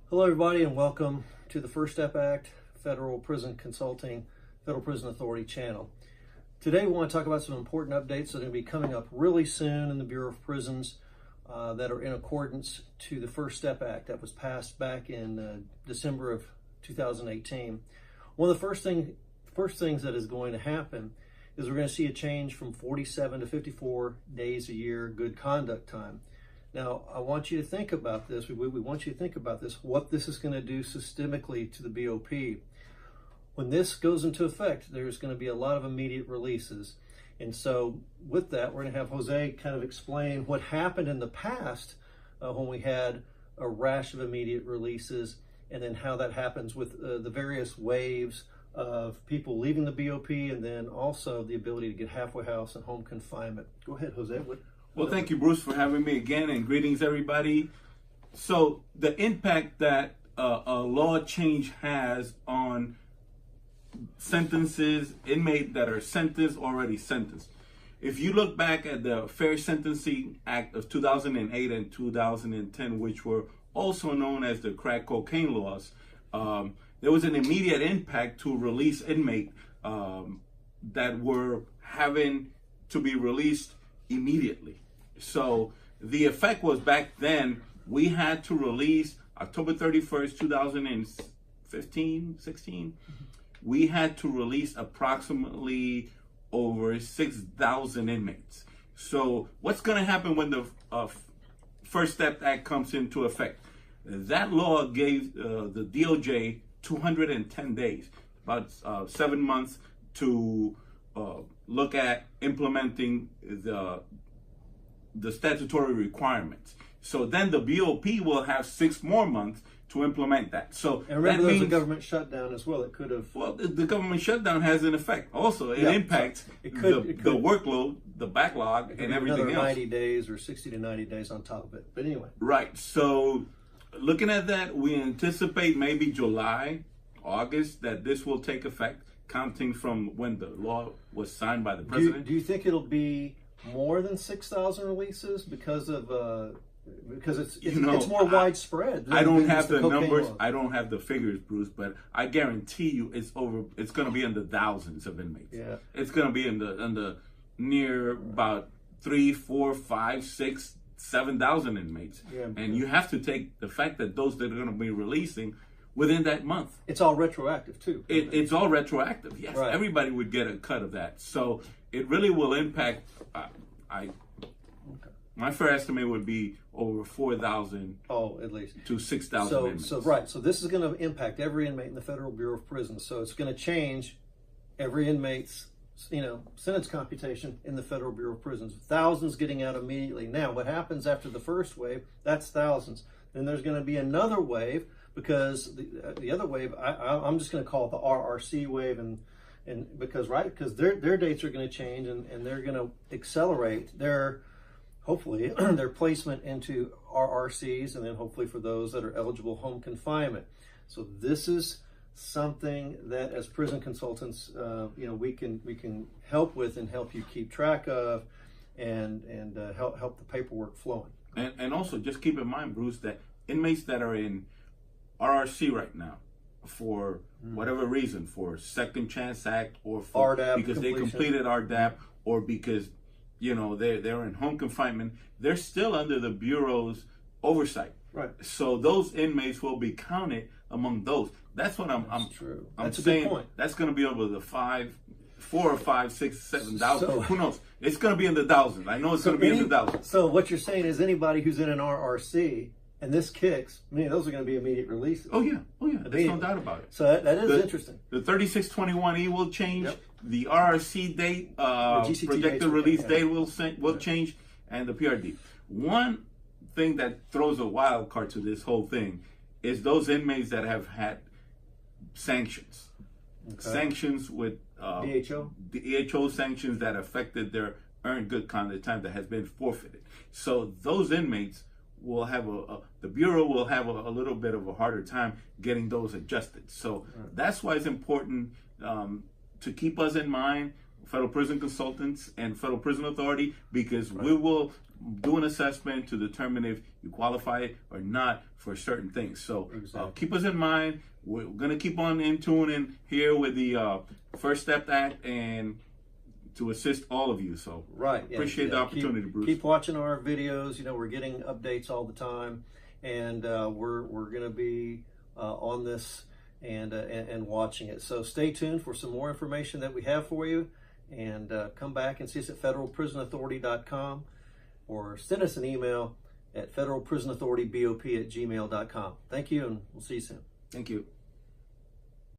Hello, everybody, and welcome to the First Step Act Federal Prison Consulting Federal Prison Authority channel. Today, we want to talk about some important updates that are going to be coming up really soon in the Bureau of Prisons that are in accordance to the First Step Act that was passed back in December of 2018. One of the first things that is going to happen is we're going to see a change from 47 to 54 days a year good conduct time. Now, I want you to think about this. We want you to think about this, what this is going to do systemically to the BOP. When this goes into effect, there's going to be a lot of immediate releases. And so with that, we're going to have Jose kind of explain what happened in the past when we had a rash of immediate releases, and then how that happens with the various waves of people leaving the BOP, and then also the ability to get halfway house and home confinement. Go ahead, Jose. Well, thank you, Bruce, for having me again, and greetings, everybody. So the impact that a law change has on sentences, inmates that are sentenced, already sentenced. If you look back at the Fair Sentencing Act of 2008 and 2010, which were also known as the crack cocaine laws, there was an immediate impact to release inmates that were having to be released immediately. So the effect was, back then, we had to release October 31st, 2015, 16. We had to release approximately over 6,000 inmates. So what's going to happen when the First Step Act comes into effect? That law gave the DOJ 210 days, about 7 months, to look at implementing the statutory requirements. So then the BOP will have 6 more months to implement that. So and remember, there was a government shutdown as well. It could have. Well, the government shutdown has an effect. Also, it impacts the workload, the backlog, and everything another else. 90 days or 60 to 90 days on top of it. But anyway. Right. So looking at that, we anticipate maybe July, August, that this will take effect, counting from when the law was signed by the president. Do you think it'll be more than 6,000 releases because of because it's more widespread? I don't have the numbers. I don't have the figures, Bruce, but I guarantee you it's going to be in the thousands of inmates. Yeah, it's going to be in the near about 3, 4, 5, 6, 7,000 inmates. Yeah, and you have to take the fact that those that are going to be releasing within that month. It's all retroactive too. It's all retroactive. Yes, right. Everybody would get a cut of that. So it really will impact. My fair estimate would be over 4,000. Oh, at least to 6,000 inmates. So this is going to impact every inmate in the Federal Bureau of Prisons. So it's going to change every inmate's sentence computation in the Federal Bureau of Prisons. Thousands getting out immediately. Now, what happens after the first wave? That's thousands. Then there's going to be another wave, because the other wave, I'm just going to call it the RRC wave, and because their dates are going to change, and they're going to accelerate their, hopefully, their placement into RRCs, and then hopefully for those that are eligible, home confinement. So this is something that, as prison consultants, we can help with and help you keep track of, and help the paperwork flowing. And also, just keep in mind, Bruce, that inmates that are in RRC right now, for whatever reason, for Second Chance Act, or for RDAP because they completed RDAP, or because they're in home confinement, they're still under the Bureau's oversight. Right. So those inmates will be counted among those. That's what I'm saying. A good point. That's going to be over the 4 or 5, 6, 7,000. So, who knows? It's going to be in the thousands. I know it's going to be in the thousands. So what you're saying is, anybody who's in an RRC and this kicks, those are going to be immediate releases. Oh yeah. There's no doubt about it. So that is interesting. The 3621E will change. Yep. The RRC date, projected release date will change, and the PRD. One thing that throws a wild card to this whole thing is those inmates that have had sanctions. Okay. Sanctions with DHO? The EHO sanctions that affected their earned good conduct time that has been forfeited. So those inmates will have the Bureau will have a little bit of a harder time getting those adjusted. So that's why it's important to keep us in mind Federal Prison Consultants and Federal Prison Authority, because we will do an assessment to determine if you qualify or not for certain things. So keep us in mind. We're going to keep on in tuning here with the First Step Act and to assist all of you. So appreciate the opportunity, Bruce. Keep watching our videos. You know, we're getting updates all the time, and we're going to be on this and watching it. So stay tuned for some more information that we have for you, and come back and see us at federalprisonauthority.com, or send us an email at federalprisonauthoritybop@gmail.com. Thank you, and we'll see you soon. Thank you.